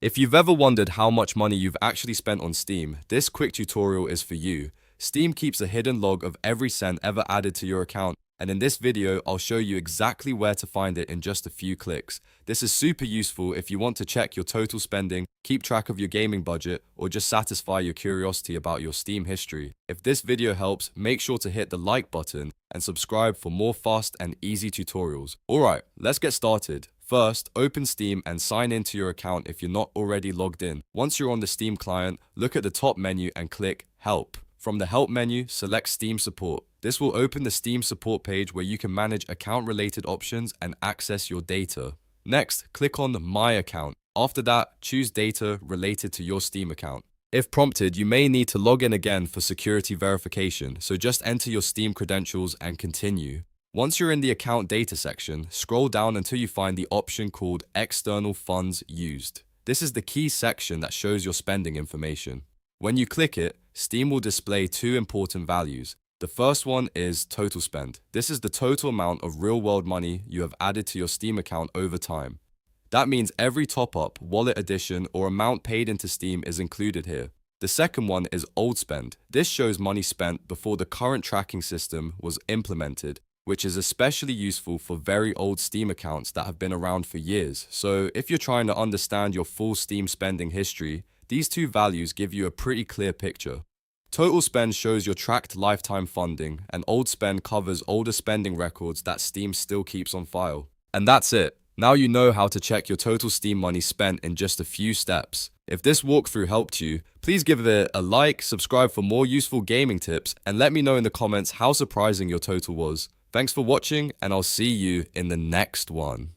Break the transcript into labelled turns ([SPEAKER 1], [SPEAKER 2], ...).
[SPEAKER 1] If you've ever wondered how much money you've actually spent on Steam, this quick tutorial is for you. Steam keeps a hidden log of every cent ever added to your account, and in this video, I'll show you exactly where to find it in just a few clicks. This is super useful if you want to check your total spending, keep track of your gaming budget, or just satisfy your curiosity about your Steam history. If this video helps, make sure to hit the like button and subscribe for more fast and easy tutorials. Alright, let's get started. First, open Steam and sign into your account if you're not already logged in. Once you're on the Steam client, look at the top menu and click Help. From the Help menu, select Steam Support. This will open the Steam Support page where you can manage account-related options and access your data. Next, click on My Account. After that, choose data related to your Steam account. If prompted, you may need to log in again for security verification, so just enter your Steam credentials and continue. Once you're in the account data section, scroll down until you find the option called External Funds Used. This is the key section that shows your spending information. When you click it, Steam will display two important values. The first one is total spend. This is the total amount of real-world money you have added to your Steam account over time. That means every top-up, wallet addition, or amount paid into Steam is included here. The second one is old spend. This shows money spent before the current tracking system was implemented, which is especially useful for very old Steam accounts that have been around for years. So if you're trying to understand your full Steam spending history, these two values give you a pretty clear picture. Total spend shows your tracked lifetime funding, and old spend covers older spending records that Steam still keeps on file. And that's it. Now you know how to check your total Steam money spent in just a few steps. If this walkthrough helped you, please give it a like, subscribe for more useful gaming tips, and let me know in the comments how surprising your total was. Thanks for watching, and I'll see you in the next one.